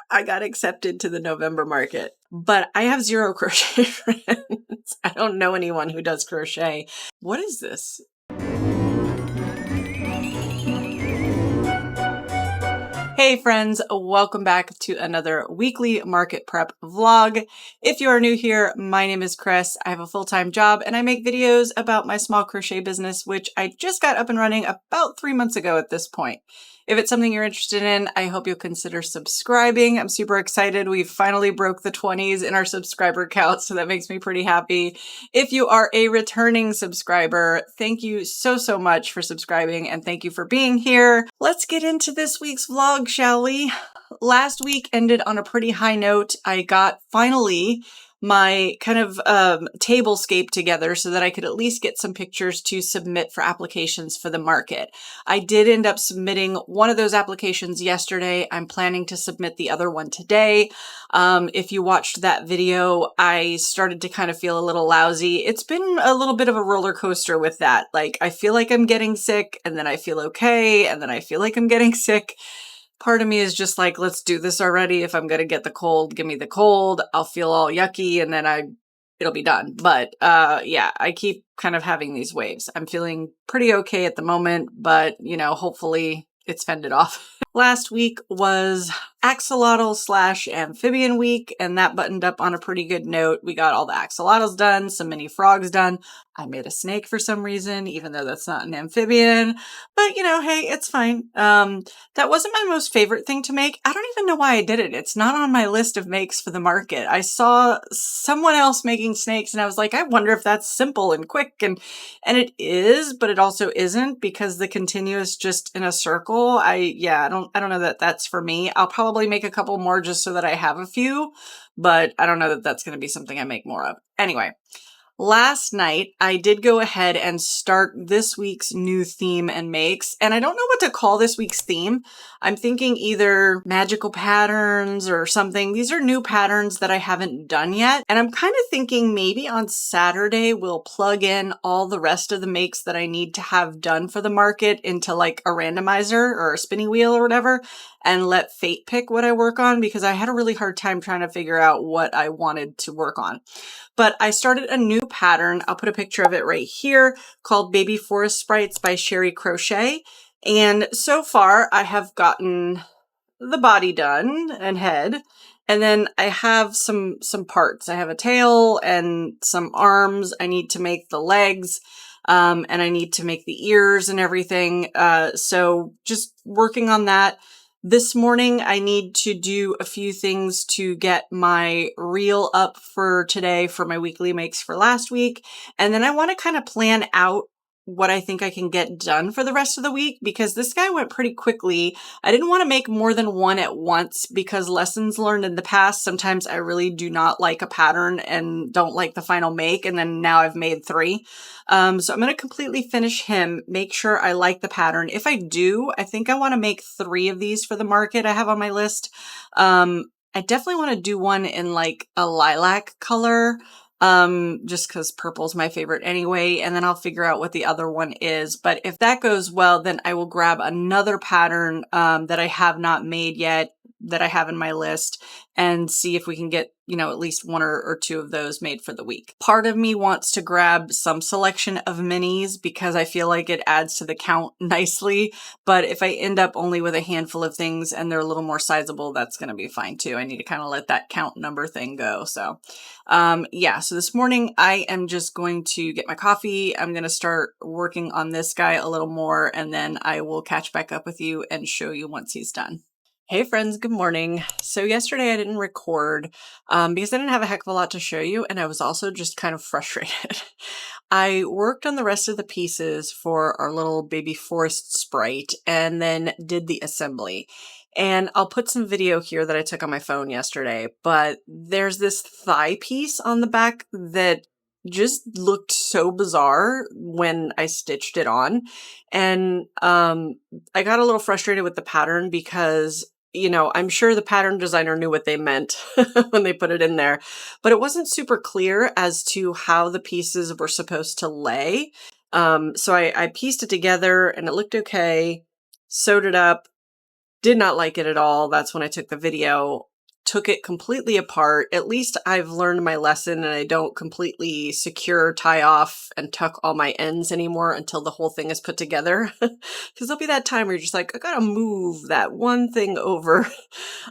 I got accepted to the November market, but I have zero crochet friends. I don't know anyone who does crochet. What is this? Hey friends, welcome back to another weekly market prep vlog. If you are new here, my name is Chris. I have a full-time job and I make videos about my small crochet business, which I just got up and running about 3 months ago at this point. If it's something you're interested in, I hope you'll consider subscribing. I'm super excited. We finally broke the 20s in our subscriber count, so that makes me pretty happy. If you are a returning subscriber, thank you so much for subscribing and thank you for being here. Let's get into this week's vlog, shall we? Last week ended on a pretty high note. I got finally my kind of tablescape together so that I could at least get some pictures to submit for applications for the market. I did end up submitting one of those applications yesterday. I'm planning to submit the other one today. If you watched that video, I started to kind of feel a little lousy. It's been a little bit of a roller coaster with that. Like, I feel like I'm getting sick and then I feel okay and then I feel like I'm getting sick. Part of me is just like, let's do this already. If I'm going to get the cold, give me the cold. I'll feel all yucky and then it'll be done. But yeah, I keep kind of having these waves. I'm feeling pretty okay at the moment, but you know, hopefully it's fended off. Last week was axolotl/amphibian week, and that buttoned up on a pretty good note. We got all the axolotls done, some mini frogs done. I made a snake for some reason, even though that's not an amphibian. But you know, hey, it's fine. That wasn't my most favorite thing to make. I don't even know why I did it. It's not on my list of makes for the market. I saw someone else making snakes and I was like, I wonder if that's simple and quick. And it is, but it also isn't because the continuous just in a circle. I don't know that that's for me. I'll probably make a couple more just so that I have a few, but I don't know that that's going to be something I make more of. Anyway. Last night, I did go ahead and start this week's new theme and makes, and I don't know what to call this week's theme. I'm thinking either magical patterns or something. These are new patterns that I haven't done yet, and I'm kind of thinking maybe on Saturday we'll plug in all the rest of the makes that I need to have done for the market into like a randomizer or a spinning wheel or whatever, and let fate pick what I work on because I had a really hard time trying to figure out what I wanted to work on. But I started a new pattern. I'll put a picture of it right here called Baby Forest Sprites by Sherry Crochet. And so far I have gotten the body done and head. And then I have some parts. I have a tail and some arms. I need to make the legs. And I need to make the ears and everything. So just working on that. This morning, I need to do a few things to get my reel up for today for my weekly makes for last week. And then I want to kind of plan out what I think I can get done for the rest of the week because this guy went pretty quickly. I didn't want to make more than one at once because lessons learned in the past, sometimes I really do not like a pattern and don't like the final make. And then now I've made 3. So I'm going to completely finish him, make sure I like the pattern. If I do, I think I want to make 3 of these for the market I have on my list. I definitely want to do one in like a lilac color. Just because purple's my favorite anyway, and then I'll figure out what the other one is. But if that goes well, then I will grab another pattern that I have not made yet, that I have in my list, and see if we can get, you know, at least 1 or 2 of those made for the week. Part of me wants to grab some selection of minis because I feel like it adds to the count nicely. But if I end up only with a handful of things and they're a little more sizable, that's going to be fine too. I need to kind of let that count number thing go. So yeah, so this morning I am just going to get my coffee. I'm going to start working on this guy a little more, and then I will catch back up with you and show you once he's done. Hey friends, good morning. So yesterday I didn't record because I didn't have a heck of a lot to show you, and I was also just kind of frustrated. I worked on the rest of the pieces for our little baby forest sprite and then did the assembly. And I'll put some video here that I took on my phone yesterday, but there's this thigh piece on the back that just looked so bizarre when I stitched it on. And I got a little frustrated with the pattern because, you know, I'm sure the pattern designer knew what they meant when they put it in there, but it wasn't super clear as to how the pieces were supposed to lay. So I pieced it together and it looked okay, sewed it up, did not like it at all. That's when I took the video. took it completely apart. At least I've learned my lesson and I don't completely secure, tie off, and tuck all my ends anymore until the whole thing is put together. Because there'll be that time where you're just like, I gotta move that one thing over.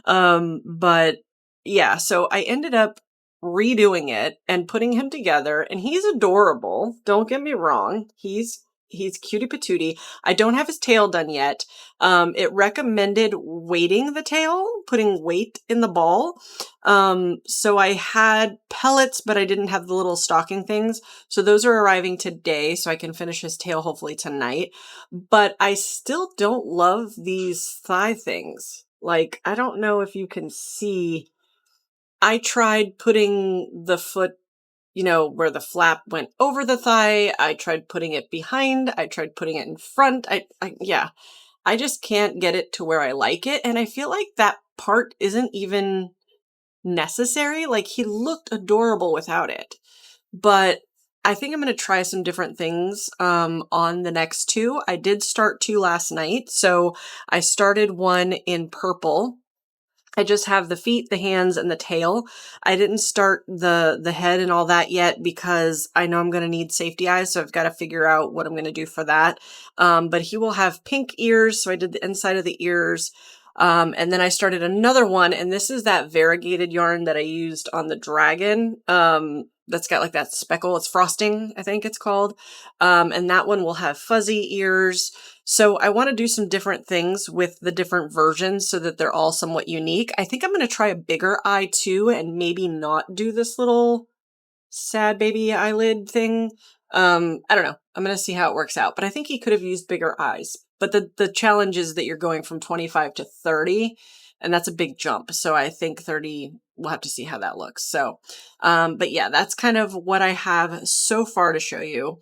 But yeah, so I ended up redoing it and putting him together, and he's adorable. Don't get me wrong. He's cutie patootie. I don't have his tail done yet. It recommended weighting the tail, putting weight in the ball. So I had pellets, but I didn't have the little stocking things. So those are arriving today, so I can finish his tail hopefully tonight. But I still don't love these thigh things. Like, I don't know if you can see. I tried putting the foot, where the flap went over the thigh. I tried putting it behind. I tried putting it in front. Yeah, I just can't get it to where I like it. And I feel like that part isn't even necessary. Like, he looked adorable without it. But I think I'm going to try some different things on the next two. I did start two last night. So I started one in purple. I just have the feet, the hands, and the tail. I didn't start the head and all that yet because I know I'm going to need safety eyes, so I've got to figure out what I'm going to do for that. But he will have pink ears, so I did the inside of the ears. And then I started another one, and this is that variegated yarn that I used on the dragon. That's got like that speckle. It's frosting, I think it's called. And that one will have fuzzy ears. So I want to do some different things with the different versions so that they're all somewhat unique. I think I'm going to try a bigger eye too, and maybe not do this little sad baby eyelid thing. I don't know. I'm going to see how it works out, but I think he could have used bigger eyes. But the challenge is that you're going from 25 to 30, and that's a big jump. So I think 30, we'll have to see how that looks. So, but yeah, that's kind of what I have so far to show you.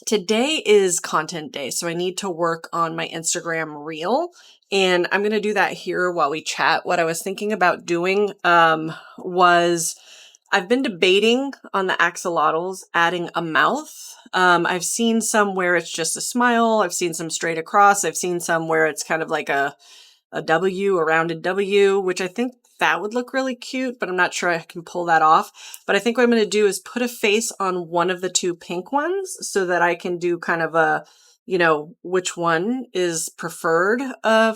Today is content day, so I need to work on my Instagram reel, and I'm going to do that here while we chat. What I was thinking about doing was I've been debating on the axolotls adding a mouth. I've seen some where it's just a smile. I've seen some straight across. I've seen some where it's kind of like a W, a rounded W, which I think that would look really cute, but I'm not sure I can pull that off. But I think what I'm going to do is put a face on one of the two pink ones so that I can do kind of a, which one is preferred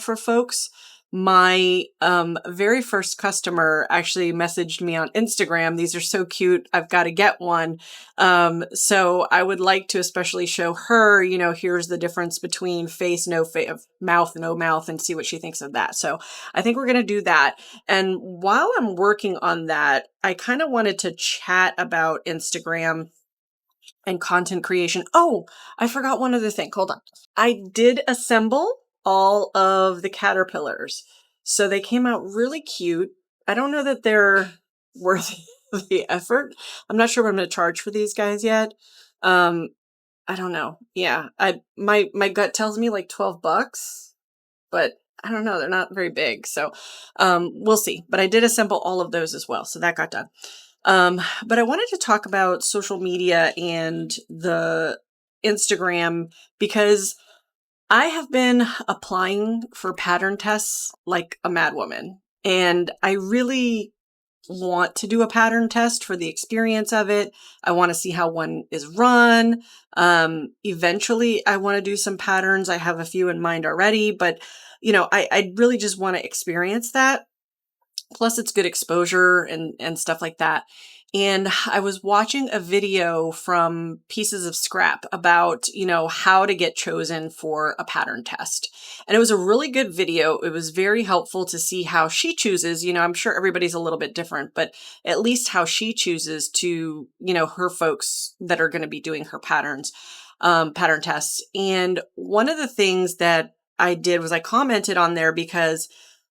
for folks. My very first customer actually messaged me on Instagram. These are so cute. I've got to get one. So I would like to especially show her, here's the difference between face, no face, mouth, no mouth, and see what she thinks of that. So I think we're going to do that. And while I'm working on that, I kind of wanted to chat about Instagram and content creation. Oh, I forgot one other thing. Hold on. I did assemble all of the caterpillars. So they came out really cute. I don't know that they're worth the effort. I'm not sure what I'm going to charge for these guys yet. I don't know. Yeah, my gut tells me like $12, but I don't know. They're not very big. So we'll see. But I did assemble all of those as well. So that got done. But I wanted to talk about social media and the Instagram because I have been applying for pattern tests like a madwoman, and I really want to do a pattern test for the experience of it. I want to see how one is run. Eventually I want to do some patterns. I have a few in mind already, but I really just want to experience that. Plus it's good exposure and stuff like that. And I was watching a video from Pieces of Scrap about, how to get chosen for a pattern test. And it was a really good video. It was very helpful to see how she chooses. I'm sure everybody's a little bit different, but at least how she chooses to, her folks that are going to be doing her pattern tests. And one of the things that I did was I commented on there because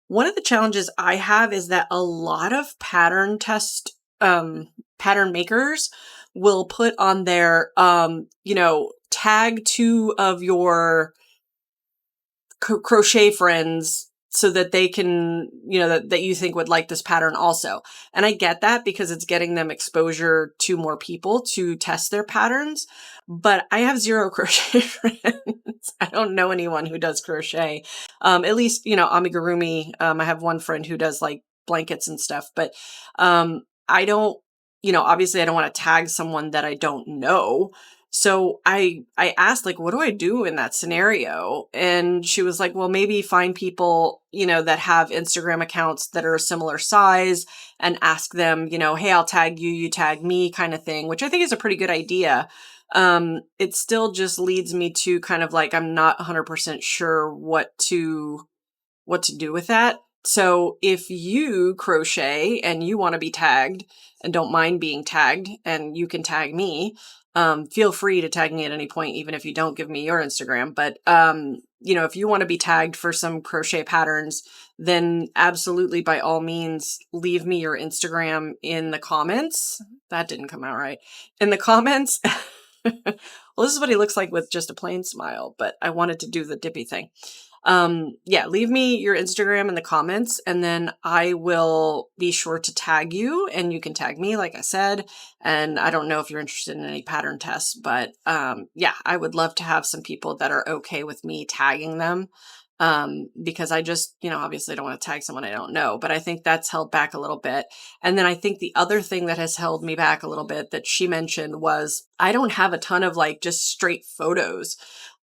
one of the challenges I have is that a lot of pattern makers will put on their, tag 2 of your crochet friends so that they can, that you think would like this pattern also. And I get that because it's getting them exposure to more people to test their patterns. But I have zero crochet friends. I don't know anyone who does crochet. At least, amigurumi. I have one friend who does like blankets and stuff, but I don't, obviously I don't want to tag someone that I don't know. So I asked, like, what do I do in that scenario? And she was like, well, maybe find people, that have Instagram accounts that are a similar size and ask them, hey, I'll tag you, you tag me kind of thing, which I think is a pretty good idea. It still just leads me to kind of like, I'm not 100% sure what to do with that. So if you crochet and you want to be tagged and don't mind being tagged and you can tag me, feel free to tag me at any point, even if you don't give me your Instagram. But, if you want to be tagged for some crochet patterns, then absolutely, by all means, leave me your Instagram in the comments. That didn't come out right. In the comments. Well, this is what he looks like with just a plain smile, but I wanted to do the dippy thing. Leave me your Instagram in the comments and then I will be sure to tag you and you can tag me, like I said. And I don't know if you're interested in any pattern tests, but, I would love to have some people that are okay with me tagging them. Because I just, obviously don't want to tag someone I don't know, but I think that's held back a little bit. And then I think the other thing that has held me back a little bit that she mentioned was I don't have a ton of like just straight photos.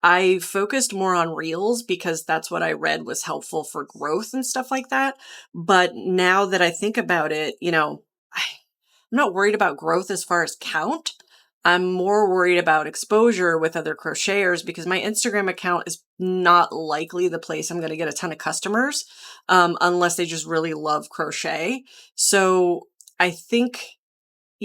I focused more on reels because that's what I read was helpful for growth and stuff like that. But now that I think about it, I'm not worried about growth as far as count. I'm more worried about exposure with other crocheters because my Instagram account is not likely the place I'm going to get a ton of customers, unless they just really love crochet. So I think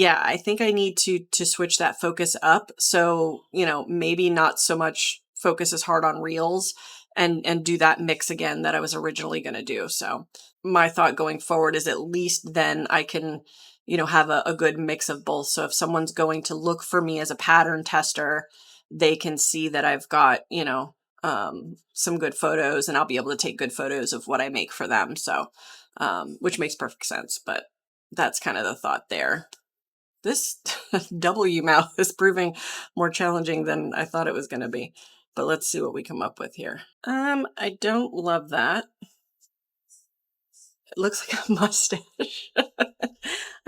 I need to switch that focus up. So, maybe not so much focus as hard on reels and do that mix again that I was originally going to do. So my thought going forward is at least then I can, have a good mix of both. So if someone's going to look for me as a pattern tester, they can see that I've got, some good photos and I'll be able to take good photos of what I make for them. So, which makes perfect sense, but that's kind of the thought there. This W mouth is proving more challenging than I thought it was going to be, but let's see what we come up with here. I don't love that. It looks like a mustache.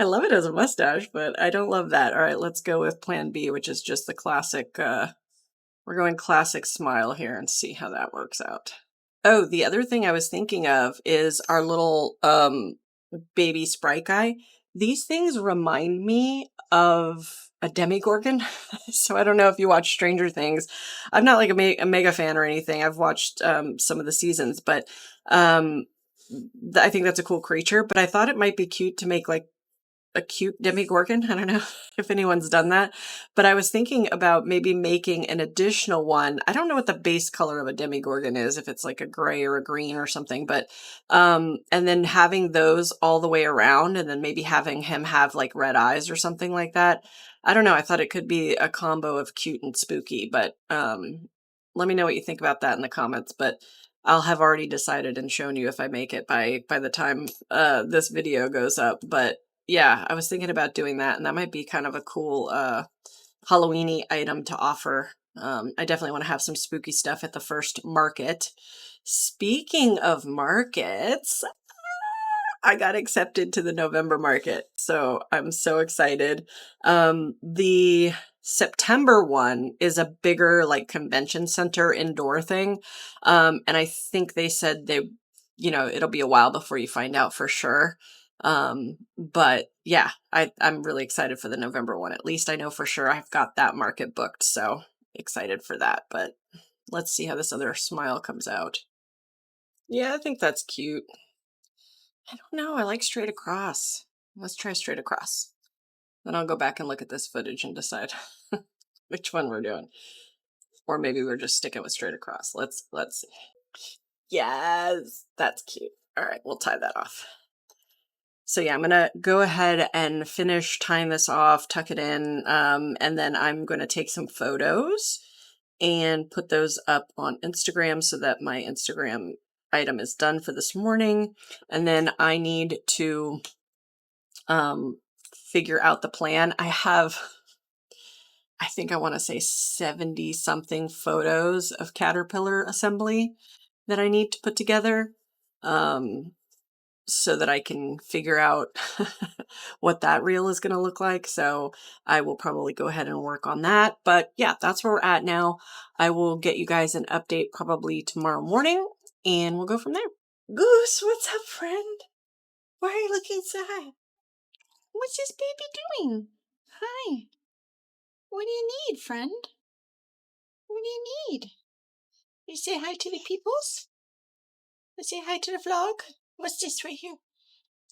I love it as a mustache, but I don't love that. All right, let's go with plan B, which is just the classic, we're going classic smile here and see how that works out. Oh, the other thing I was thinking of is our little, baby sprite guy. These things remind me of a demigorgon. So I don't know if you watch Stranger Things. I'm not like a mega fan or anything. I've watched some of the seasons, but I think that's a cool creature. But I thought it might be cute to make like a cute demigorgon. I don't know if anyone's done that, but I was thinking about maybe making an additional one. I don't know what the base color of a demigorgon is, if it's like a gray or a green or something, but, and then having those all the way around and then maybe having him have like red eyes or something like that. I don't know. I thought it could be a combo of cute and spooky, but, let me know what you think about that in the comments, but I'll have already decided and shown you if I make it by the time, this video goes up, but yeah, I was thinking about doing that, and that might be kind of a cool Halloween-y item to offer. I definitely want to have some spooky stuff at the first market. Speaking of markets, I got accepted to the November market, so I'm so excited. The September one is a bigger like convention center indoor thing, and I think they said it'll be a while before you find out for sure. But yeah, I'm really excited for the November one. At least I know for sure I've got that market booked, so excited for that. But let's see how this other smile comes out. Yeah, I think that's cute. I don't know. I like straight across. Let's try straight across. Then I'll go back and look at this footage and decide which one we're doing. Or maybe we're just sticking with straight across. Let's see. Yes, that's cute. All right, we'll tie that off. So yeah, I'm going to go ahead and finish tying this off, tuck it in, and then I'm going to take some photos and put those up on Instagram so that my Instagram item is done for this morning. And then I need to figure out the plan. I have, I think I want to say 70 something photos of caterpillar assembly that I need to put together. So that I can figure out what that reel is going to look like. So I will probably go ahead and work on that. But yeah, that's where we're at now. I will get you guys an update probably tomorrow morning and we'll go from there. Goose, what's up, friend? Why are you looking so high? What's this baby doing? Hi. What do you need, friend? What do you need? You say hi to the peoples? You say hi to the vlog? What's this right here?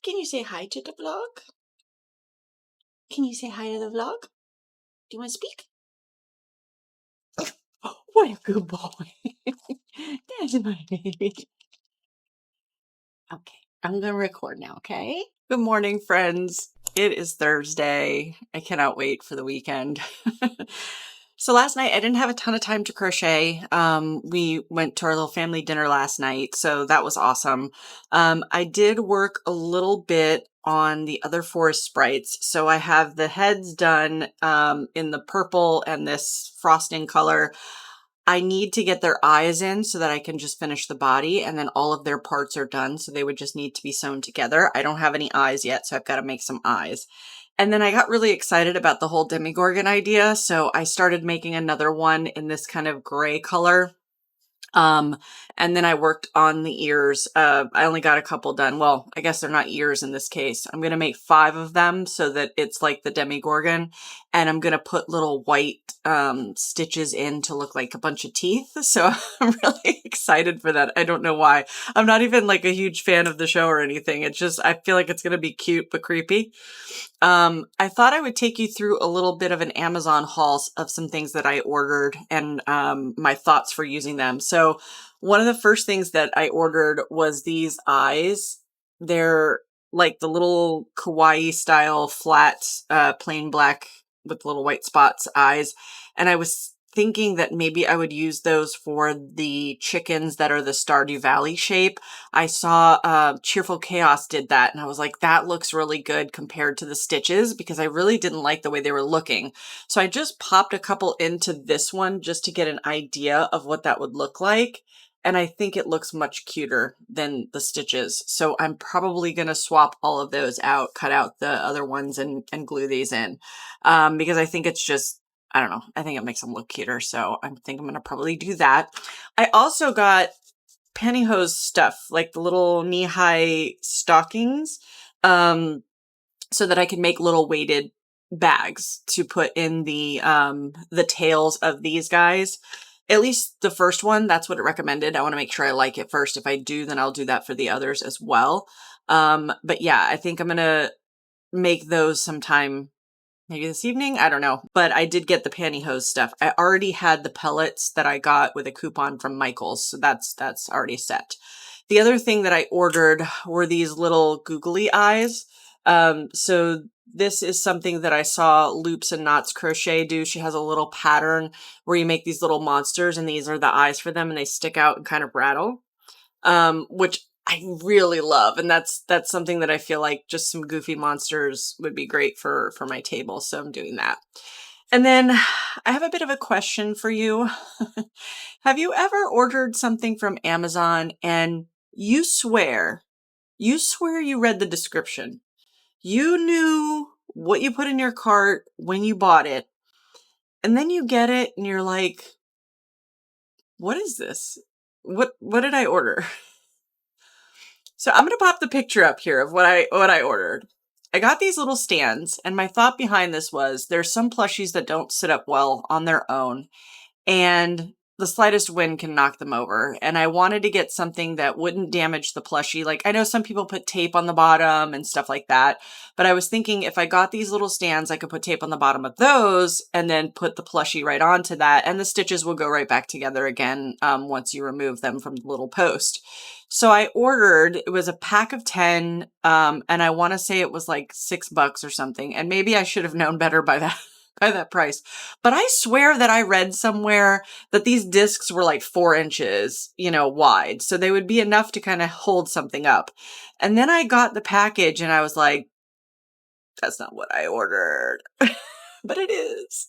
Can you say hi to the vlog? Can you say hi to the vlog? Do you want to speak? Oh, what a good boy. That's my baby. Okay, I'm going to record now, okay? Good morning, friends. It is Thursday. I cannot wait for the weekend. So last night I didn't have a ton of time to crochet. We went to our little family dinner last night, so that was awesome. I did work a little bit on the other forest sprites. So I have the heads done in the purple and this frosting color. I need to get their eyes in so that I can just finish the body, and then all of their parts are done. So they would just need to be sewn together. I don't have any eyes yet, so I've got to make some eyes. And then I got really excited about the whole demigorgon idea. So I started making another one in this kind of gray color. And then I worked on the ears. I only got a couple done. Well, I guess they're not ears in this case. I'm going to make 5 of them so that it's like the demigorgon. And I'm going to put little white stitches in to look like a bunch of teeth. So I'm really excited for that. I don't know why. I'm not even like a huge fan of the show or anything. It's just, I feel like it's going to be cute but creepy. I thought I would take you through a little bit of an Amazon haul of some things that I ordered and my thoughts for using them. So one of the first things that I ordered was these eyes. They're like the little kawaii style flat, plain black with little white spots eyes. And I was thinking that maybe I would use those for the chickens that are the Stardew Valley shape. I saw Cheerful Chaos did that, and I was like, that looks really good compared to the stitches, because I really didn't like the way they were looking. So I just popped a couple into this one just to get an idea of what that would look like. And I think it looks much cuter than the stitches. So I'm probably going to swap all of those out, cut out the other ones and glue these in. Because I think it's just, I don't know, I think it makes them look cuter. So I think I'm going to probably do that. I also got pantyhose stuff, like the little knee-high stockings, so that I can make little weighted bags to put in the tails of these guys. At least the first one, that's what it recommended. I want to make sure I like it first. If I do, then I'll do that for the others as well. But yeah, I think I'm going to make those sometime maybe this evening. I don't know. But I did get the pantyhose stuff. I already had the pellets that I got with a coupon from Michael's. So that's already set. The other thing that I ordered were these little googly eyes. So this is something that I saw Loops and Knots Crochet do. She has a little pattern where you make these little monsters and these are the eyes for them and they stick out and kind of rattle, which I really love. And that's something that I feel like just some goofy monsters would be great for my table. So I'm doing that. And then I have a bit of a question for you. Have you ever ordered something from Amazon and you swear you read the description? You knew what you put in your cart when you bought it, and then you get it and you're like, what is this? What did I order? So I'm going to pop the picture up here of what I ordered. I got these little stands, and my thought behind this was there's some plushies that don't sit up well on their own, and the slightest wind can knock them over. And I wanted to get something that wouldn't damage the plushie. Like, I know some people put tape on the bottom and stuff like that, but I was thinking if I got these little stands, I could put tape on the bottom of those and then put the plushie right onto that, and the stitches will go right back together again once you remove them from the little post. So I ordered, it was a pack of 10, and I want to say it was like $6 or something, and maybe I should have known better by that. by that price. But I swear that I read somewhere that these discs were like 4 inches, wide. So they would be enough to kind of hold something up. And then I got the package and I was like, that's not what I ordered. But it is.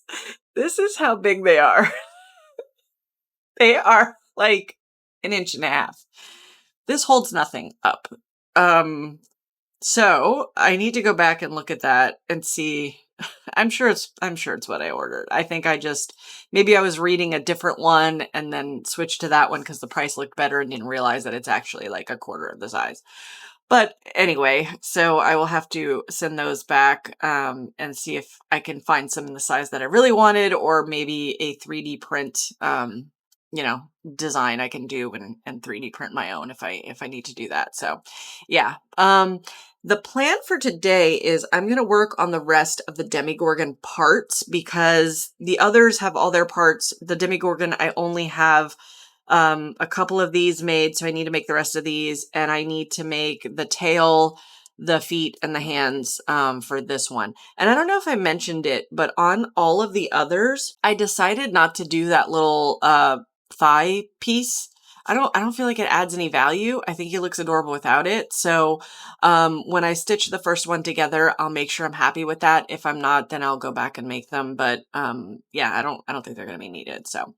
This is how big they are. They are like 1.5 inches. This holds nothing up. So I need to go back and look at that and see. I'm sure it's what I ordered. I think maybe I was reading a different one and then switched to that one because the price looked better and didn't realize that it's actually like 1/4 of the size. But anyway, so I will have to send those back and see if I can find some in the size that I really wanted, or maybe a 3D print, design I can do and 3D print my own if I need to do that. So yeah. The plan for today is I'm going to work on the rest of the Demigorgon parts because the others have all their parts. The Demigorgon, I only have a couple of these made, so I need to make the rest of these, and I need to make the tail, the feet, and the hands for this one. And I don't know if I mentioned it, but on all of the others, I decided not to do that little thigh piece. I don't feel like it adds any value. I think he looks adorable without it. So when I stitch the first one together, I'll make sure I'm happy with that. If I'm not, then I'll go back and make them. But yeah, I don't think they're going to be needed. So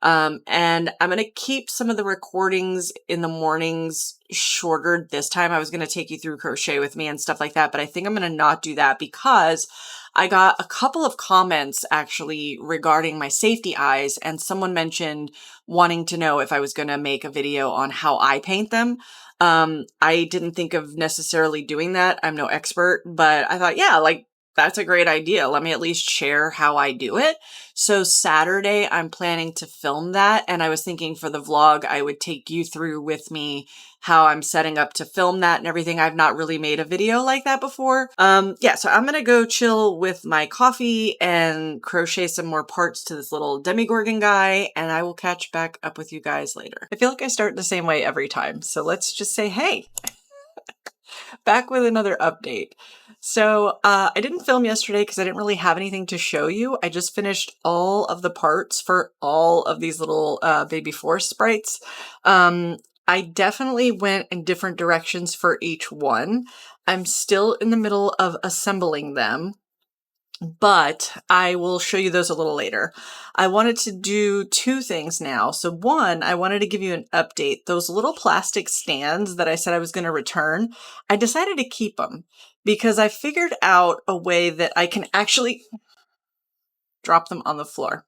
and I'm going to keep some of the recordings in the mornings shorter this time. I was going to take you through crochet with me and stuff like that, but I think I'm going to not do that because I got a couple of comments actually regarding my safety eyes, and someone mentioned wanting to know if I was going to make a video on how I paint them. I didn't think of necessarily doing that. I'm no expert, but I thought, yeah, like that's a great idea. Let me at least share how I do it. So Saturday, I'm planning to film that. And I was thinking for the vlog, I would take you through with me how I'm setting up to film that and everything. I've not really made a video like that before. Yeah, so I'm going to go chill with my coffee and crochet some more parts to this little Demigorgon guy. And I will catch back up with you guys later. I feel like I start the same way every time. So let's just say, hey, back with another update. So I didn't film yesterday because I didn't really have anything to show you. I just finished all of the parts for all of these little baby forest sprites. I definitely went in different directions for each one. I'm still in the middle of assembling them, but I will show you those a little later. I wanted to do two things now. So one, I wanted to give you an update. Those little plastic stands that I said I was going to return, I decided to keep them because I figured out a way that I can actually drop them on the floor.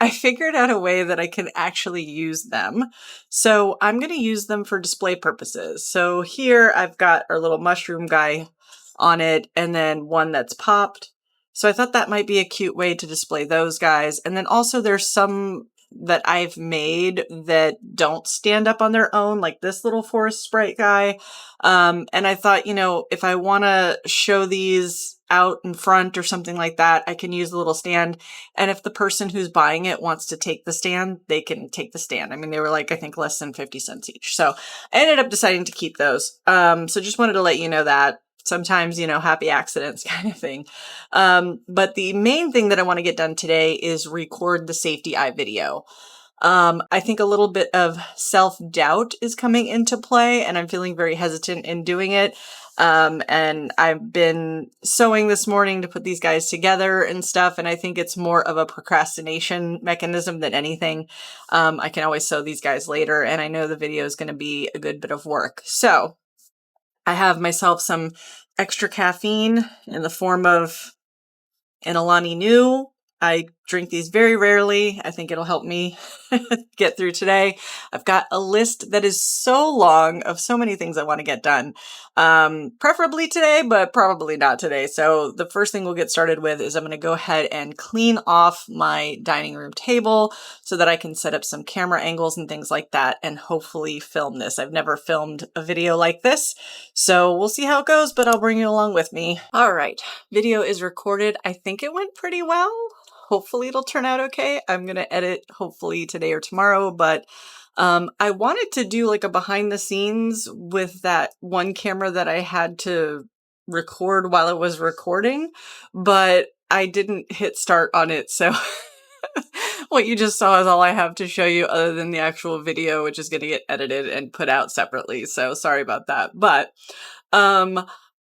I figured out a way that I can actually use them. So I'm going to use them for display purposes. So here I've got our little mushroom guy on it and then one that's popped. So I thought that might be a cute way to display those guys. And then also there's some that I've made that don't stand up on their own, like this little forest sprite guy. And I thought, if I want to show these out in front or something like that, I can use the little stand. And if the person who's buying it wants to take the stand, they can take the stand. I mean, they were like, I think less than 50 cents each. So I ended up deciding to keep those. So just wanted to let you know that. Sometimes, happy accidents kind of thing. But the main thing that I want to get done today is record the safety eye video. I think a little bit of self-doubt is coming into play and I'm feeling very hesitant in doing it. And I've been sewing this morning to put these guys together and stuff. And I think it's more of a procrastination mechanism than anything. I can always sew these guys later and I know the video is going to be a good bit of work. So I have myself some extra caffeine in the form of an Alani Nu. I drink these very rarely. I think it'll help me get through today. I've got a list that is so long of so many things I want to get done. Preferably today, but probably not today. So the first thing we'll get started with is I'm going to go ahead and clean off my dining room table so that I can set up some camera angles and things like that and hopefully film this. I've never filmed a video like this, so we'll see how it goes, but I'll bring you along with me. All right, video is recorded. I think it went pretty well. Hopefully it'll turn out okay. I'm going to edit hopefully today or tomorrow, but I wanted to do like a behind the scenes with that one camera that I had to record while I was recording, but I didn't hit start on it, so what you just saw is all I have to show you other than the actual video, which is going to get edited and put out separately, so sorry about that. But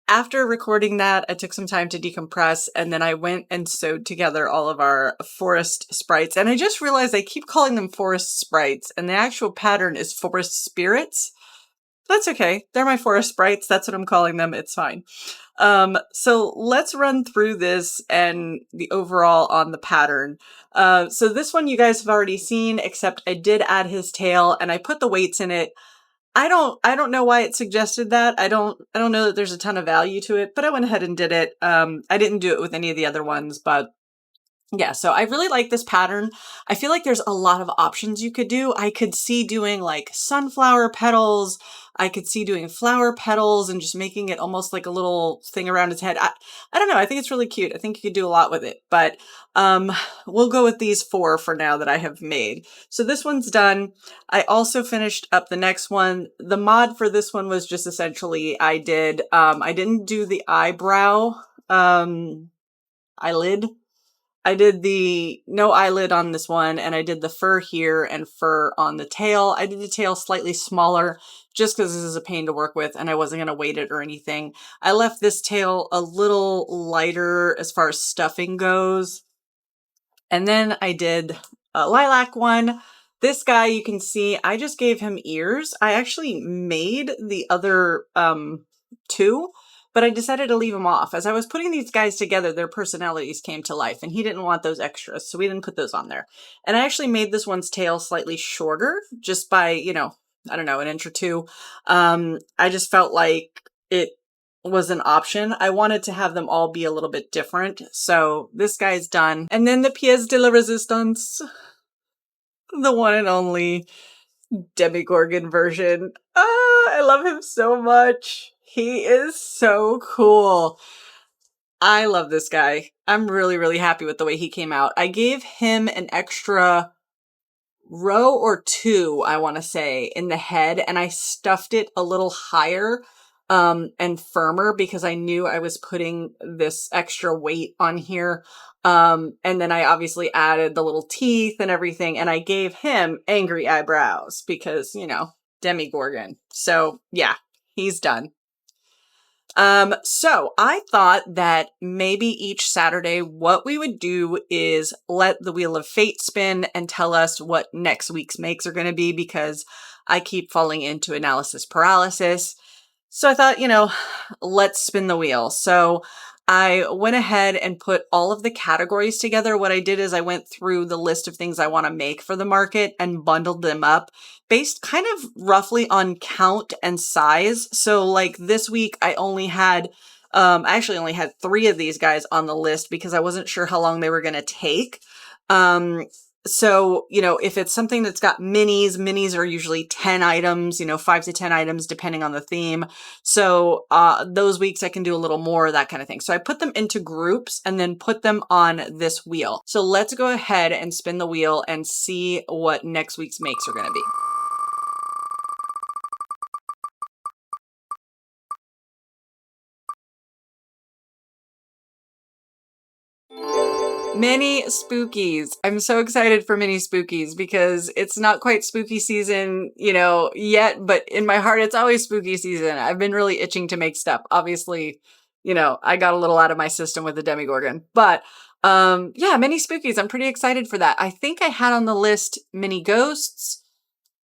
after recording that, I took some time to decompress, and then I went and sewed together all of our forest sprites. And I just realized I keep calling them forest sprites, and the actual pattern is forest spirits. That's okay. They're my forest sprites. That's what I'm calling them. It's fine. So let's run through this and the overall on the pattern. So this one you guys have already seen, except I did add his tail and I put the weights in it. I don't know why it suggested that. I don't know that there's a ton of value to it, but I went ahead and did it. I didn't do it with any of the other ones, but yeah, so I really like this pattern. I feel like there's a lot of options you could do. I could see doing like sunflower petals. I could see doing flower petals and just making it almost like a little thing around his head. I don't know. I think it's really cute. I think you could do a lot with it, but we'll go with these 4 for now that I have made. So this one's done. I also finished up the next one. The mod for this one was just essentially I didn't do the eyebrow eyelid. I did the no eyelid on this one, and I did the fur here and fur on the tail. I did the tail slightly smaller just because this is a pain to work with and I wasn't going to weight it or anything. I left this tail a little lighter as far as stuffing goes. And then I did a lilac one. This guy, you can see, I just gave him ears. I actually made the other 2. But I decided to leave them off. As I was putting these guys together, their personalities came to life, and he didn't want those extras, so we didn't put those on there. And I actually made this one's tail slightly shorter, just by, I don't know, an inch or 2. I just felt like it was an option. I wanted to have them all be a little bit different, so this guy's done. And then the pièce de la résistance, the one and only Demigorgon version. I love him so much. He is so cool. I love this guy. I'm really, really happy with the way he came out. I gave him an extra row or 2, I want to say, in the head, and I stuffed it a little higher and firmer because I knew I was putting this extra weight on here. And then I obviously added the little teeth and everything, and I gave him angry eyebrows because, Demigorgon. So yeah, he's done. So I thought that maybe each Saturday what we would do is let the Wheel of Fate spin and tell us what next week's makes are going to be, because I keep falling into analysis paralysis. So I thought, let's spin the wheel. So I went ahead and put all of the categories together. What I did is I went through the list of things I want to make for the market and bundled them up based kind of roughly on count and size. So like this week, I actually only had 3 of these guys on the list because I wasn't sure how long they were going to take. So, if it's something that's got minis are usually 10 items, 5 to 10 items, depending on the theme. So, those weeks I can do a little more, that kind of thing. So I put them into groups and then put them on this wheel. So let's go ahead and spin the wheel and see what next week's makes are going to be. Mini spookies. I'm so excited for mini spookies because it's not quite spooky season, yet, but in my heart, it's always spooky season. I've been really itching to make stuff. Obviously, I got a little out of my system with the Demigorgon, but yeah, mini spookies. I'm pretty excited for that. I think I had on the list mini ghosts.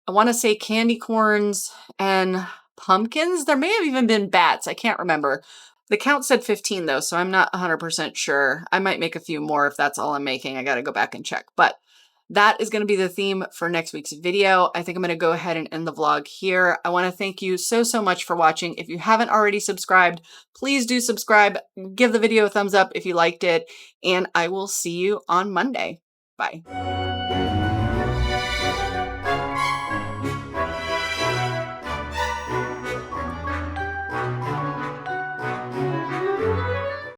I want to say candy corns and pumpkins. There may have even been bats. I can't remember. The count said 15 though, so I'm not 100% sure. I might make a few more if that's all I'm making. I got to go back and check. But that is going to be the theme for next week's video. I think I'm going to go ahead and end the vlog here. I want to thank you so much for watching. If you haven't already subscribed, please do subscribe. Give the video a thumbs up if you liked it, and I will see you on Monday. Bye.